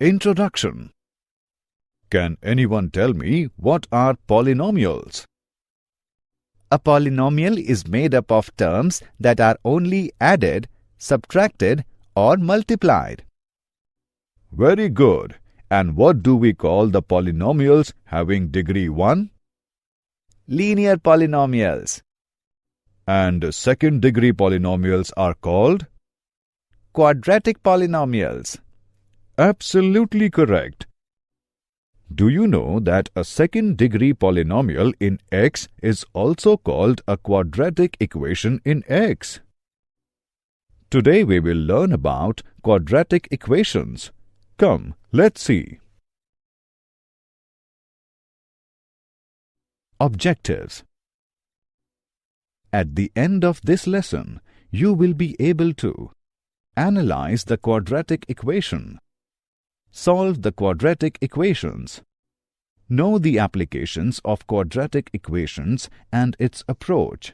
Introduction. Can anyone tell me what are polynomials? A polynomial is made up of terms that are only added, subtracted, or multiplied. Very good. And what do we call the polynomials having degree 1? Linear polynomials. And second degree polynomials are called? Quadratic polynomials. Absolutely correct. Do you know that a second degree polynomial in x is also called a quadratic equation in x? Today we will learn about quadratic equations. Come, let's see. Objectives. At the end of this lesson, you will be able to analyze the quadratic equation, solve the quadratic equations, know the applications of quadratic equations and its approach.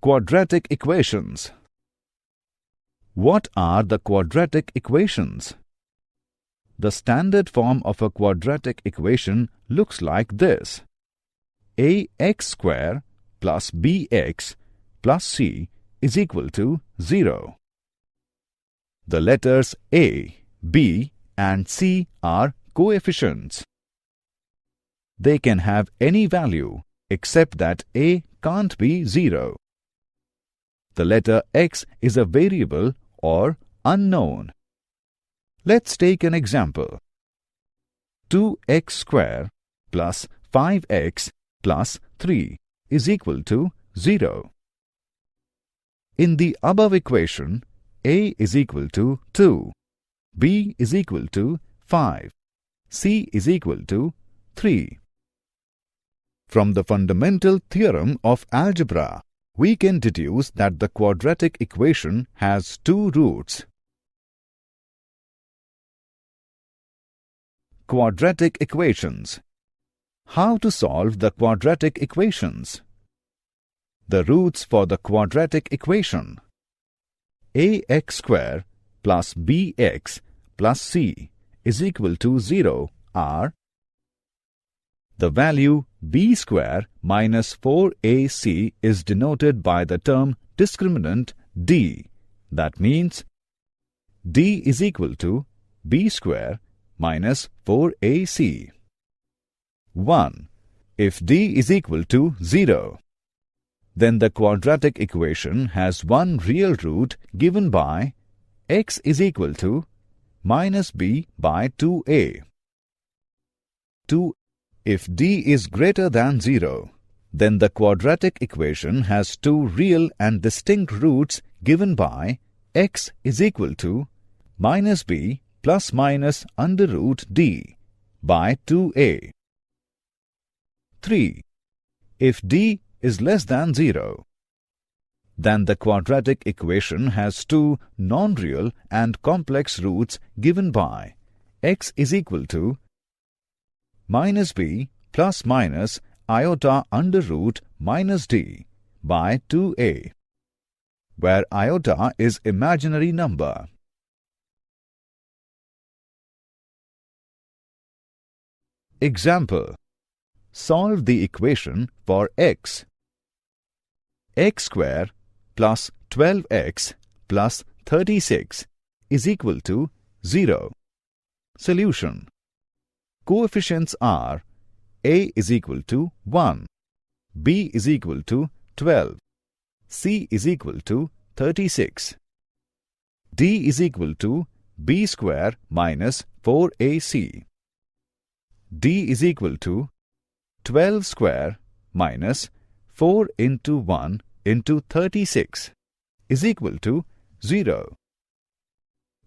Quadratic equations. What are the quadratic equations? The standard form of a quadratic equation looks like this: ax square plus bx plus c is equal to 0. The letters a, b and c are coefficients. They can have any value except that a can't be 0. The letter x is a variable or unknown. Let's take an example. 2x square plus 5x plus 3 is equal to 0. In the above equation, a is equal to 2, b is equal to 5, c is equal to 3. From the fundamental theorem of algebra, we can deduce that the quadratic equation has two roots. Quadratic equations. How to solve the quadratic equations? The roots for the quadratic equation: ax square plus bx plus c is equal to 0 are the value b square minus 4ac is denoted by the term discriminant d. That means d is equal to b square minus 4ac. 1. If d is equal to 0, then the quadratic equation has one real root given by x is equal to minus b by 2a. 2. If d is greater than 0, then the quadratic equation has two real and distinct roots given by x is equal to minus b plus minus under root d by 2a. 3. If d is less than 0, then the quadratic equation has two non-real and complex roots given by x is equal to minus b plus minus iota under root minus d by 2a, where iota is imaginary number. Example. Solve the equation for x. X square plus 12x plus 36 is equal to 0. Solution. Coefficients are a is equal to 1, b is equal to 12, c is equal to 36. d is equal to b square minus 4ac. d is equal to 12 square minus 4 into 1 into 36 is equal to 0.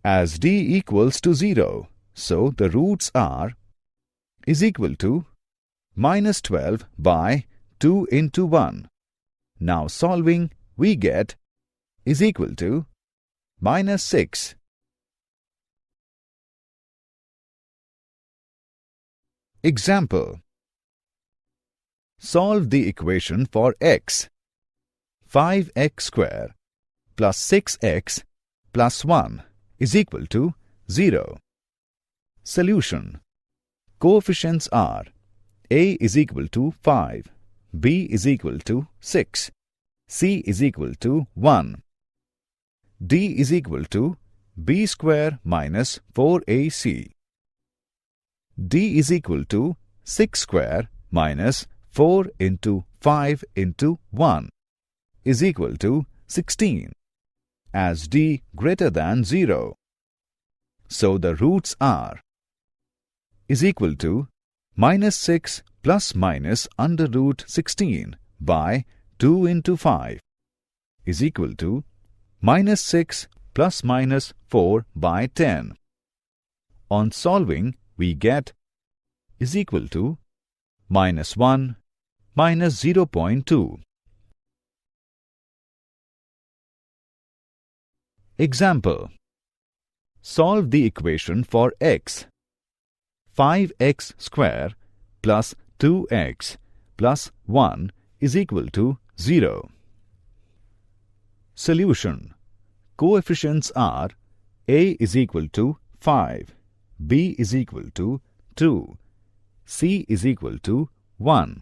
As d equals to 0, so the roots are is equal to minus 12 by 2 into 1. Now solving, we get is equal to minus 6. Example. Solve the equation for x. 5x square plus 6x plus 1 is equal to 0. Solution. Coefficients are a is equal to 5, b is equal to 6, c is equal to 1. D is equal to b square minus 4ac. D is equal to 6 square minus 4 into 5 into 1 is equal to 16, as D greater than 0. So the roots are is equal to minus 6 plus minus under root 16 by 2 into 5 is equal to minus 6 plus minus 4 by 10. On solving, we get is equal to minus 1 minus 0.2. Example. Solve the equation for x. 5x square plus 2x plus 1 is equal to 0. Solution. Coefficients are a is equal to 5, b is equal to 2, c is equal to 1.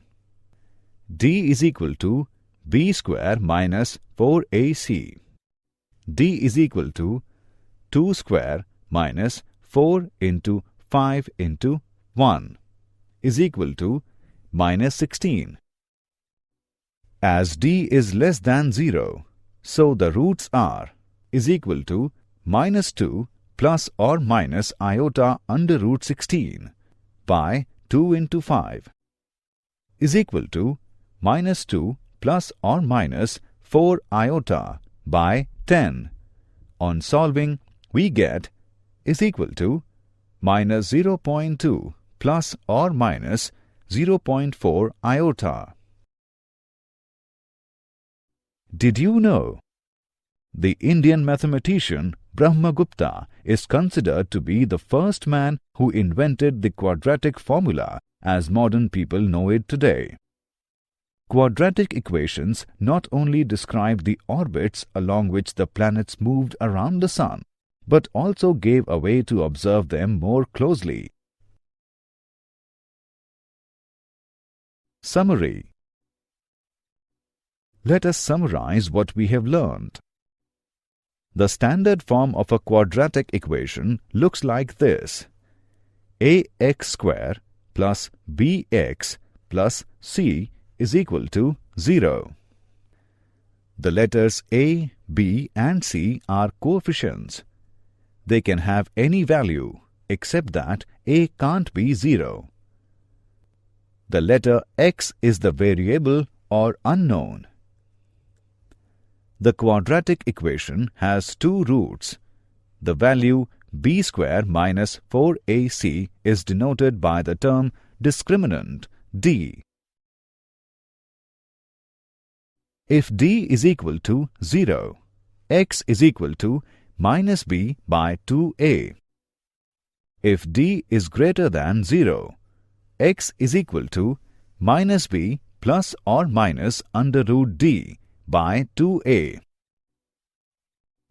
D is equal to b square minus 4ac. D is equal to 2 square minus 4 into 5 into 1 is equal to minus 16. As D is less than 0, so the roots are is equal to minus 2 plus or minus iota under root 16 by 2 into 5 is equal to minus 2 plus or minus 4 iota by 10. On solving, we get is equal to minus 0.2 plus or minus 0.4 iota. Did you know? The Indian mathematician Brahmagupta is considered to be the first man who invented the quadratic formula as modern people know it today. Quadratic equations not only described the orbits along which the planets moved around the Sun, but also gave a way to observe them more closely. Summary. Let us summarize what we have learned. The standard form of a quadratic equation looks like this: ax square plus bx plus c is equal to 0. The letters a, b and c are coefficients. They can have any value except that a can't be 0. The letter x is the variable or unknown. The quadratic equation has two roots. The value b square minus 4ac is denoted by the term discriminant d. If d is equal to 0, x is equal to minus b by 2a. If d is greater than 0, x is equal to minus b plus or minus under root d by 2a.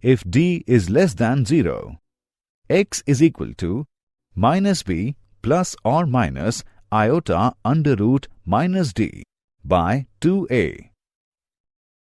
If d is less than 0, x is equal to minus b plus or minus iota under root minus d by 2a.